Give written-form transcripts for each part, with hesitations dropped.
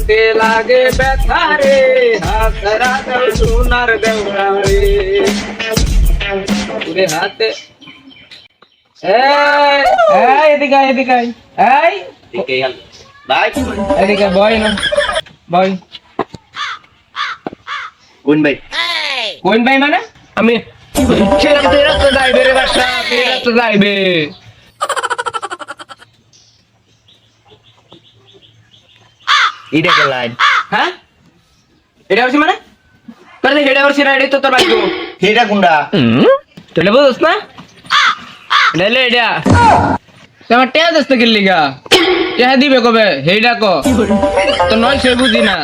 বুকে লাগে ব্যথা রে হাতরা দাও সোনার দেওয়া রে ওরে হাতে এই এই এদিকে আয়, এদিকে আয়। এই ঠিকই গেল ভাই এদিকে বয় না বয় কোন ভাই কোন ভাই মানে আমি রাস্তা যাইবে রে বাসা রাস্তা যাইবে এটা কে লাইন হ্যাঁ এটা হচ্ছে মানে তোর দেখে এটা হচ্ছে না এটা তো তোর বাইক এটা কোনটা তুই বুঝছ না এটা লে এটা তোমার টেয়া দস্ত কিনলি গা টেয়া দিবে কবে হেইডা কো তো নয় সে বুঝি না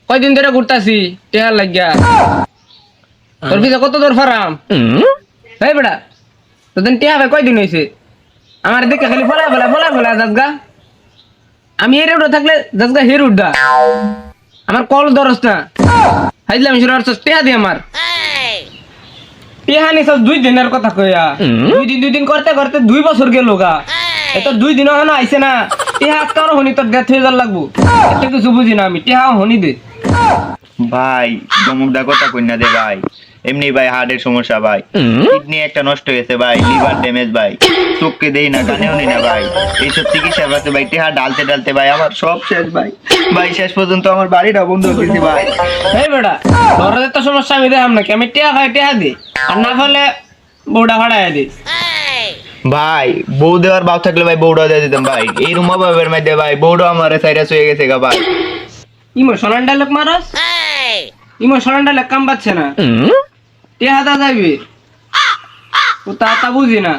কয়দিন ধরে ঘুরতাছি টেয়া লাগিয়া তোর পিছা কত দূর ফারাম এই বেটা তোদের টেয়া ভাই কয়দিন হয়েছে আমার দেখে খালি ফলা ফলা ফলা ফলা যাসগা আমি এর উঠে থাকলে যাসগা হের উঠা আমার কল ধরস না হাইলাম শুরু টেয়া দি আমার টেহা নিছ 2 দিনের কথা কইয়া 2 দিন করতে করতে 2 বছর গেল গা এত 2 দিন হনো আইছে না টেহা আজকার হনি তোর ডেথ হয়ে যার লাগবো এত কিছু বুঝি না আমি টেহা হনি দে ভাই চমকদা কথা কইনা দে ভাই এমনি ভাই হার্টের সমস্যা ভাই কিডনি একটা নষ্ট হয়েছে ভাই লিভার ড্যামেজ ভাই চোখকে দেই না কানেও নেই না ভাই এইসব চিকিৎসা করতে ভাই টেহা ডালতে ডালতে ভাই আমার সব শেষ ভাই ভাই শেষ পর্যন্ত আমার বাড়িটা বন্ধ হয়েছে ভাই এই বেটা তোর তো সমস্যা আমি দেখাম না কি আমি টেহা খাই টেহা দে আর না হলে বউটা ভাড়ায় দিস ভাই বউ দেওয়ার বাপ থাকলে ভাই বউটা দিয়ে দিতাম ভাই এই রুমা বাবের মধ্যে ভাই বউটা আমার সাইডাস হয়ে গেছে গা ভাই ইমোশনাল ডায়লগ মারাস ইমোশনাল ডায়লগ কাম পাচ্ছে না টেহা দা যাইবে ও তা বুঝি না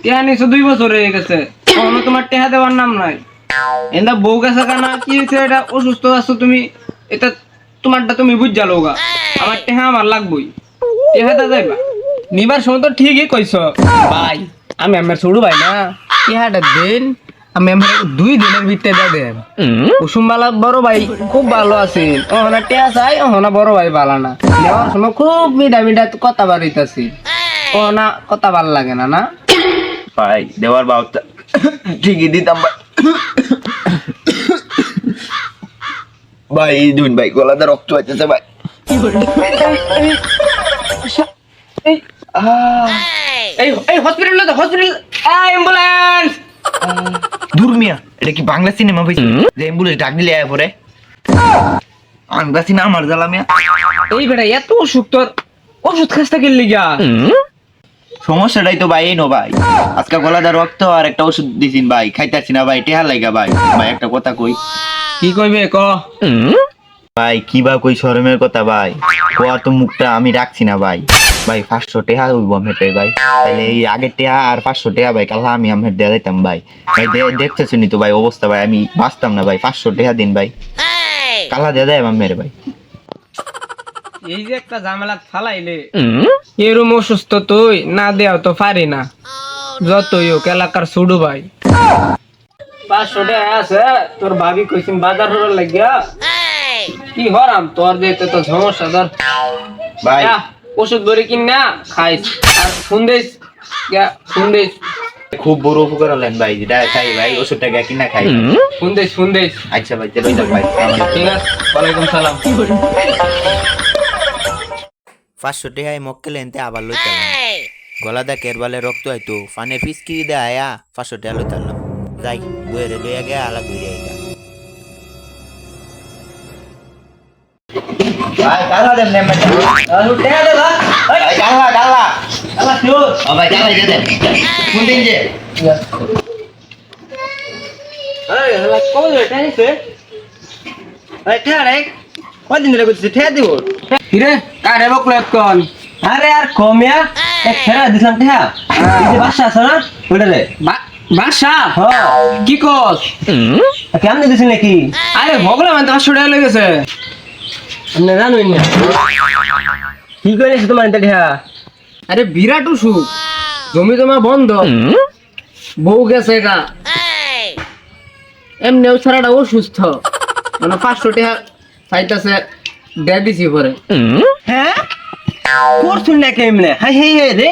টেহা নিছো 2 বছর হয়ে গেছে এখনো তোমার টেহা দেওয়ার নাম নাই এন্দা বউ গেছে কেনা কি হয়েছে এটা অসুস্থ আছো তুমি এটা তোমারটা তুমি বুঝ যালো গা আমার টেহা আমার লাগবই টেহা দা যাইবা নিবার সময় তো ঠিকই কইছ ভাই আমি আমার ছোড়ু ভাই না টেহাটা দিন আমি আমার 2 দিনের ভিতরে দে দেন কুসুমবালা বড় ভাই খুব ভালো আছে ওহনা টেহা চাই ওহনা বড় ভাই ভালো না নেওয়ার সময় খুব মিঠা মিঠা কথা বাড়িতেছি ওহনা কথা ভালো লাগে না না ভাই দেওয়ার বাপ ঠিকই দিতাম ভাই ভাই এই দুন ভাই গলাতে রক্ত হইতেছে ভাই এই এই হসপিটাল হসপিটাল অ্যাম্বুলেন্স দূর মিয়া এটা কি বাংলা সিনেমা ভাই যে অ্যাম্বুলেন্স ডাক দিলে আয় পরে বাংলা সিনেমা আমার জ্বালা মিয়া এই বেটা এত অসুখ তোর ওষুধ খাস্তা কিনলি গা সমস্যাটাই তো ভাই এই নো ভাই আজকে গলাতে রক্ত আর একটা ওষুধ দিছিন ভাই খাইতাছি না ভাই টেহা লাগা ভাই ভাই একটা কথা কই কি কইবে ক ভাই কি বা কই শরমের কথা ভাই কোয়া তো মুখটা আমি রাখছি না ভাই ভাই 500 টাকা হইব মেটে ভাই তাহলে এই আগের টাকা আর 500 টাকা ভাই কাল আমি আমার দিয়ে দিতাম ভাই ভাই দেখতেছনি তো ভাই অবস্থা ভাই আমি বাঁচতাম না ভাই 500 টাকা দিন ভাই কালা দিয়ে দেয় আমার ভাই এই যে একটা ঝামেলা ফালাইলে এরম অসুস্থ তুই না দেও তো পারি না যতই হোক এলাকার ছুডু ভাই 500 টাকা আছে তোর ভাবি কইছিন বাজার হওয়ার লাগিয়া কি হরাম তোর যেতে তো সমস্যা ধর ভাই ওষুধ ধরে কিন না খাইস আর ফোন দিস খুব বড় উপকার হলেন ভাই যেটা খাই ভাই ওষুধটা কিনা খাই ফোন দিস আচ্ছা ভাই চলো যাক ভাই ঠিক আছে ওয়ালাইকুম সালাম 500 টাকায় মক্কেল এনতে আবার লইতাম গলা দা কেরবালে রক্ত আইতো ফানে ফিসকি দে আয়া 500 টাকা লইতাম যাই বইরে লইয়া গে আলা ঘুরে আইগা ভাই কালা দেন নে মত টাকা দে ভাই কালা কালা কালা শুন ও ভাই কালা দে কোন দিন যে আরে হলা কোন এটা নিছে আরে ঠা রে কদিন ধরে কইছিস ঠা দিব কিরে কারে বকলে কোন আরে আর কমিয়া এক খেলা দিছাম ঠা এই যে বাসা আছে না ওটা রে বাসা হ্যাঁ কি কস কেমনে দিছিস নাকি আরে ভগলা মানে 500 টাকা লেগেছে আপনি জানেন না কি করেছে তোমার এটা ঠা আরে বিরাট অসুখ জমি জমা বন্ধ বউ গেছে গা এমনিও ছাড়াটা অসুস্থ মানে 500 টাকা চাইতেছে দিয়ে দিছি পরে হ্যাঁ করছুন না কেমনে হাই হাই হাই রে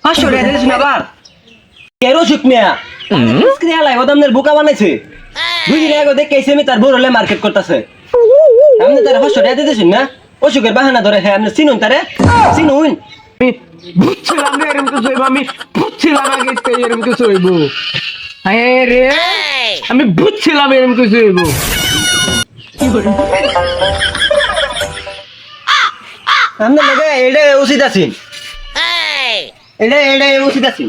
500 টাকা দিয়েছ না আবার কেরো অসুখ মিয়া স্ক্রিয়া লাগে ওদের বুকা বানাইছে দুই দিন আগে দেখেছি আমি তার বড় হলে মার্কেট করতেছে আপনি তার হস্ত টাকা দিতেছেন না অসুখের বাহানা ধরে হ্যাঁ আপনি চিনুন তারে চিনুন আমি বুঝছিলাম রে এরকম কিছু হইব, আমি বুঝছিলাম আগে থেকে এরকম কিছু হইব। হ্যাঁ রে, আমি বুঝছিলাম এরকম কিছু হইব। আপনার লাগে এটা উচিত আছেন এটা উচিত আছেন